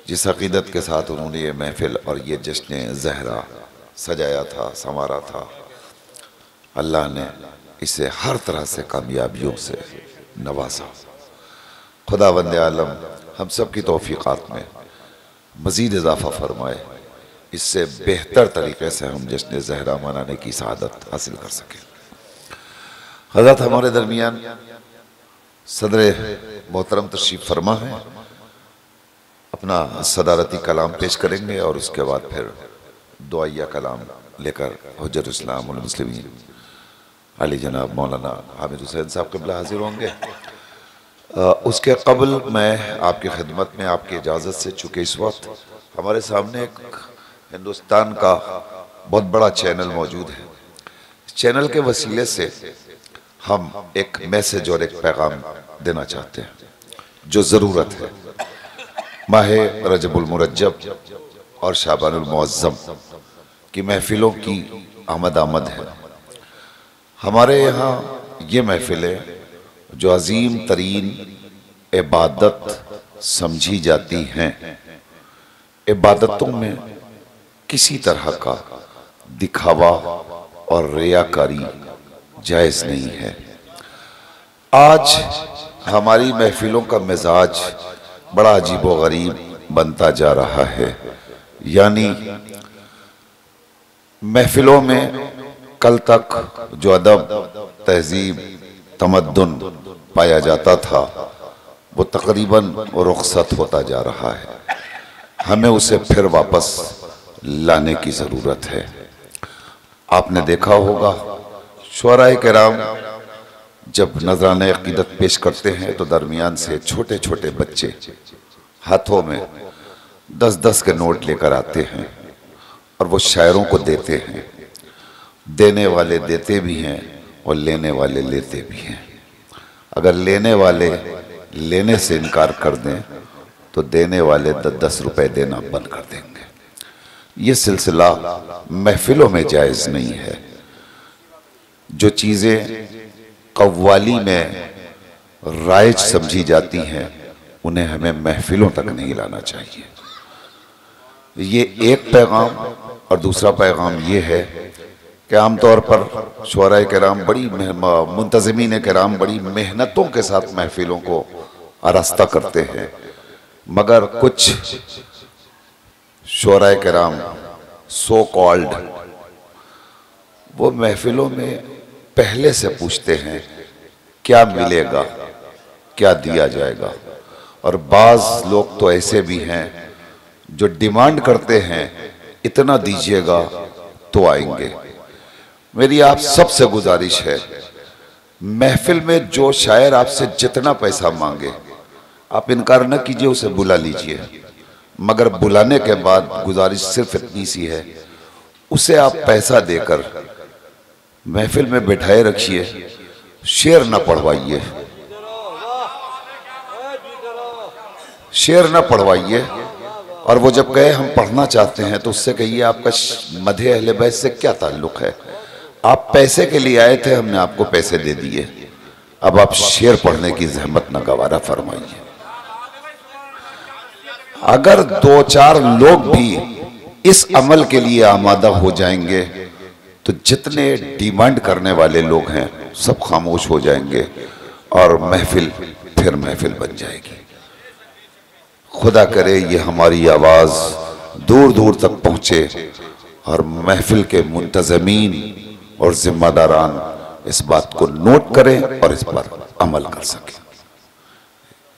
जिस अक़ीदत के साथ उन्होंने ये महफ़िल और ये जश्न ज़हरा सजाया था, संवारा था, अल्लाह ने इसे हर तरह से कामयाबियों से नवाजा। खुदावंद आलम हम सब की तौफ़ीक़ात में मज़ीद इजाफ़ा फरमाए, इससे बेहतर तरीक़े से हम जश्न ज़हरा मनाने की सआदत हासिल कर सकें। हज़रत हमारे दरमियान सदर मोहतरम तशरीफ़ फरमा है, अपना सदारती कलाम पेश करेंगे और उसके बाद फिर दुआया कलाम लेकर हुज्जतुल इस्लाम वल मुस्लिमीन अली जनाब मौलाना हामिद हुसैन साहब क़िबला हाजिर होंगे। उसके कबल मैं आपकी खिदमत में आपकी इजाज़त से, चूँकि इस वक्त हमारे सामने एक हिंदुस्तान का बहुत बड़ा चैनल मौजूद है, इस चैनल के वसीले से हम एक मैसेज और एक पैगाम देना चाहते हैं जो ज़रूरत है। माह रजबुल मुरज्जब और शाबानुल मुअज़्ज़म की महफ़िलों की आमद है। हमारे यहाँ ये महफ़िलें जो अज़ीम तरीन इबादत समझी जाती हैं, इबादतों में किसी तरह का दिखावा और रियाकारी जायज़ नहीं है। आज हमारी महफ़िलों का मिजाज बड़ा अजीब व गरीब बनता जा रहा है। यानी महफ़िलों में कल तक जो अदब, तहज़ीब, तमद्दुन पाया जाता था वो तकरीबन रुख़सत होता जा रहा है। हमें उसे फिर वापस लाने की ज़रूरत है। आपने देखा होगा शुअराए किराम जब नज़राने अक़ीदत पेश करते हैं तो दरमियान से छोटे छोटे बच्चे हाथों में 10-10 के नोट लेकर आते हैं और वो शायरों को देते हैं। देने वाले देते भी हैं और लेने वाले लेते भी हैं। अगर लेने वाले लेने से इनकार कर दें तो देने वाले 10 रुपए देना बंद कर देंगे। ये सिलसिला महफ़िलों में जायज़ नहीं है। जो चीज़ें कव्वाली में राइज समझी जाती हैं उन्हें हमें महफ़िलों तक नहीं लाना चाहिए। ये एक पैगाम। और दूसरा पैगाम ये है कि आमतौर पर शुअराए किराम बड़ी मुंतज़िमीन किराम बड़ी मेहनतों के साथ महफ़िलों को आरास्ता करते हैं, मगर कुछ शुअराए किराम सो कॉल्ड वो महफ़िलों में पहले से पूछते हैं क्या मिलेगा, क्या दिया जाएगा। और बाज़ लोग तो ऐसे भी हैं जो डिमांड करते हैं इतना दीजिएगा तो आएंगे। मेरी आप सबसे गुजारिश है, महफ़िल में जो शायर आपसे जितना पैसा मांगे आप इनकार न कीजिए, उसे बुला लीजिए। मगर बुलाने के बाद गुजारिश सिर्फ इतनी सी है, उसे आप पैसा देकर महफ़िल में बिठाए रखिए, शेर न पढ़वाइए, शेर न पढ़वाइए। और वो जब कहे हम पढ़ना चाहते हैं तो उससे कहिए आपका मदहे अहले बैत से क्या ताल्लुक़ है। आप पैसे के लिए आए थे, हमने आपको पैसे दे दिए, अब आप शेर पढ़ने की जहमत न गवारा फरमाइए। अगर 2-4 लोग भी इस अमल के लिए आमादा हो जाएंगे तो जितने डिमांड करने वाले लोग हैं सब खामोश हो जाएंगे और महफ़िल फिर महफ़िल बन जाएगी। खुदा करे ये हमारी आवाज़ दूर दूर तक पहुँचे और महफ़िल के मुंतज़मीन और ज़िम्मेदारान इस बात को नोट करें और इस पर अमल कर सकें।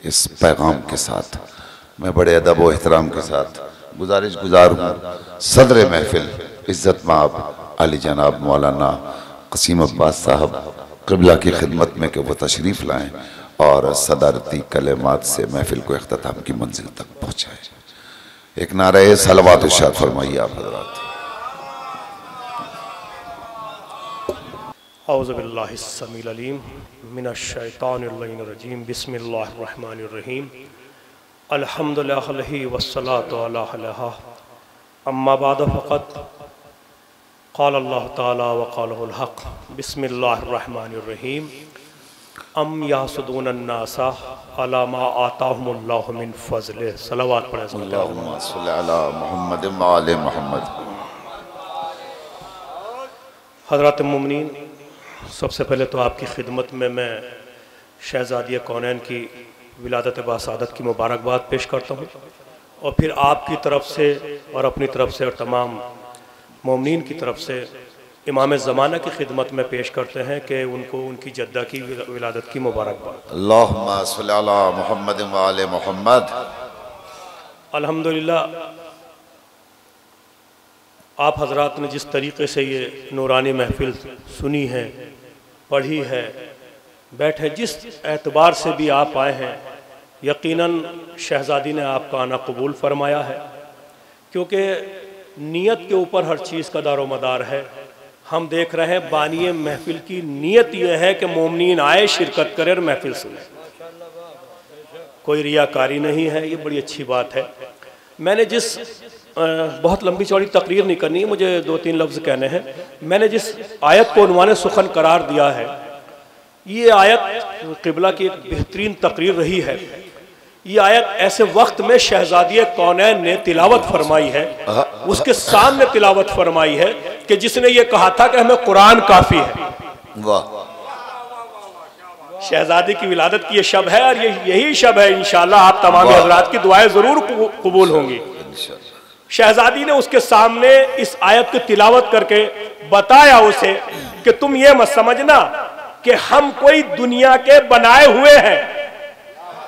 इस पैगाम के साथ मैं बड़े अदब व एहतराम के साथ गुजार हूँ सदर महफ़िल इज़्ज़त माब अली जनाब मौलाना क़सीम अब्बास साहब क़िबला की खिदमत में कि वो तशरीफ़ लाएँ और सदारती कलेमात से महफ़िल को इख्तिताम की मंजिल तक पहुँचाएँ। एक नारे सलवात इरशाद फरमाइए आप हज़रात। औज़ु बिल्लाहि स्समील अलीम मिनश शैतानिर रजीम बिस्मिल्लाहिर रहमानिर रहीम अल्हम्दुलिल्लाहि वस्सलातु अला अलहा अम्मा बाद फ़क़त क़ाल अल्लाह ताला व क़ालहुल हक़ बिस्मिल्लाहिर रहमानिर रहीम अम यासुदून अन्नासा अला मा आताहुमुल्लाहु मिन फज़ले। सलावत पढ़े अल्लाहुम्मा सल्लि अला मुहम्मद व आले मुहम्मद। हज़रात मुमिनीन, सबसे पहले तो आपकी खिदमत में मैं शहज़ादी कौनैन की विलादत बासादत की मुबारकबाद पेश करता हूँ और फिर आपकी तरफ से और अपनी तरफ से और तमाम मोमिनीन की तरफ से इमाम ज़माना की खिदमत में पेश करते हैं कि उनको उनकी जद्दा की विलादत की मुबारकबाद। अल्लाहुम्मा सल्लि अला मुहम्मद व आले मुहम्मद। अल्हम्दुलिल्लाह, आप हजरात ने जिस तरीक़े से ये नूरानी महफिल सुनी है, पढ़ी है, बैठे, जिस एतबार से भी आप आए हैं, यकीनन शहज़ादी ने आपका आना कबूल फरमाया है, क्योंकि नीयत के ऊपर हर चीज़ का दारो मदार है। हम देख रहे हैं बानिए महफिल की नीयत यह है कि मोमिनीन आए, शिरकत करें और महफिल सुने, कोई रियाकारी नहीं है। ये बड़ी अच्छी बात है। मैंने जिस बहुत लंबी चौड़ी तकरीर नहीं करनी है, मुझे 2-3 लफ्ज़ कहने हैं। मैंने जिस आयत को उन्वाने सुखन करार दिया है, ये आयत क़िबला की एक बेहतरीन तकरीर रही है। ये आयत ऐसे वक्त में शहज़ादी कौनैन ने तिलावत फरमाई है, उसके सामने तिलावत फरमाई है कि जिसने ये कहा था कि हमें कुरान काफ़ी है। वाह, शहज़ादी की विलादत की ये शब है और यही शब है इंशाअल्लाह आप तमाम हज़रात की दुआएं ज़रूर कबूल होंगी। शहज़ादी ने उसके सामने इस आयत की तिलावत करके बताया उसे कि तुम ये मत समझना कि हम कोई दुनिया के बनाए हुए हैं,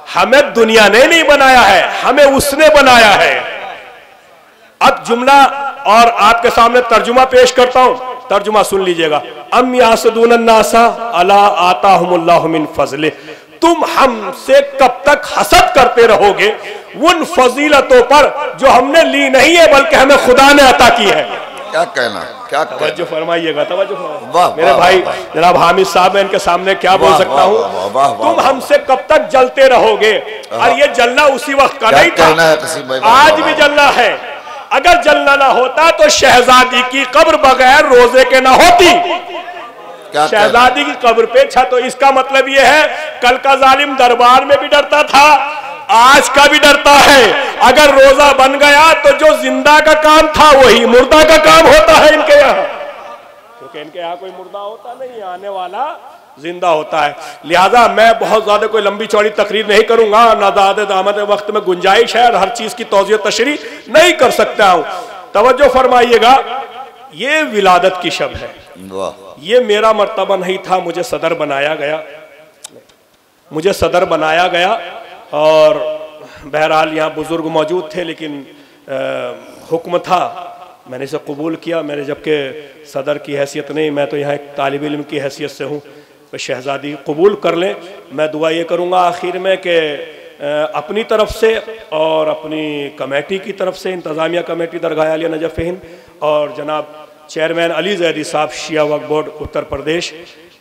हमें दुनिया ने नहीं बनाया है, हमें उसने बनाया है। अब जुमला और आपके सामने तर्जुमा पेश करता हूं, तर्जुमा सुन लीजिएगा। अम यासुदून अन्नासा अला आताहुमुल्लाहु मिन फज़ले। तुम हमसे कब तक हसद करते रहोगे उन फजीलतों पर जो हमने ली नहीं है बल्कि हमें खुदा ने अता की है। क्या कहना, क्या तवज्जो फरमाइएगा, तवज्जो फरमाइएगा। वाह, मेरे वाह, भाई वाह, जनाब हामिद साहब, मैं इनके सामने क्या बोल सकता हूँ। तुम हमसे कब तक जलते रहोगे, और ये जलना उसी वक्त का नहीं था, आज भी जलना है। अगर जलना ना होता तो शहजादी की कब्र बगैर रोजे के ना होती। शहजादी की कब्र पे छत, तो इसका मतलब ये है कल का जालिम दरबार में भी डरता था, आज का भी डरता है। अगर रोजा बन गया तो जो जिंदा का काम था वही मुर्दा का काम होता है इनके यहाँ, क्योंकि इनके यहाँ कोई मुर्दा होता नहीं, आने वाला जिंदा होता है। लिहाजा मैं बहुत ज्यादा कोई लंबी चौड़ी तकरीर नहीं करूंगा, ना ज़्यादा दामद वक्त में गुंजाइश है और हर चीज की तौज़ीह तशरीह नहीं कर सकता हूं। तवज्जो फरमाइएगा, ये विलादत की शब है। ये मेरा मर्तबा नहीं था, मुझे सदर बनाया गया, मुझे सदर बनाया गया और बहरहाल यहाँ बुजुर्ग मौजूद थे, लेकिन हुक्म था, मैंने इसे कबूल किया। मेरे जबकि सदर की हैसियत नहीं, मैं तो यहाँ एक तालिब इल्म की हैसियत से हूँ। तो शहज़ादी कबूल कर लें। मैं दुआ ये करूँगा आखिर में कि अपनी तरफ से और अपनी कमेटी की तरफ से, इंतज़ामिया कमेटी दरगाह आलिया नजफ़ हिंद और जनाब चेयरमैन अली ज़ैदी साहब शिया वक्फ बोर्ड उत्तर प्रदेश,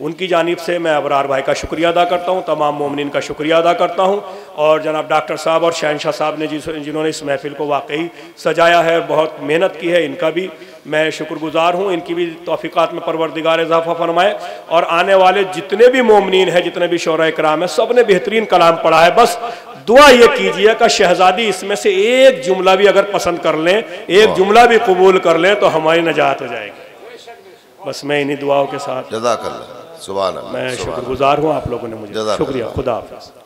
उनकी जानिब से मैं अबरार भाई का शुक्रिया अदा करता हूँ, तमाम मोमिनीन का शुक्रिया अदा करता हूँ। और जनाब डॉक्टर साहब और शहनशाह साहब ने जिन्होंने इस महफिल को वाकई सजाया है, बहुत मेहनत की है, इनका भी मैं शुक्रगुजार हूँ। इनकी भी तौफीक़ात में परवरदिगार इजाफ़ा फरमाए। और आने वाले जितने भी मोमिनीन हैं, जितने भी शोरा इकराम है, सब ने बेहतरीन कलाम पढ़ा है। बस दुआ ये कीजिए कि शहज़ादी इसमें से एक जुमला भी अगर पसंद कर लें, एक जुमला भी कबूल कर लें तो हमारी नजात हो जाएगी। बस मैं इन्हीं दुआओं के साथ जज़ाकल्लाह, सुभान अल्लाह, मैं शुक्रगुजार हूँ। आप लोगों ने मुझे शुक्रिया। खुदा हाफ़िज़।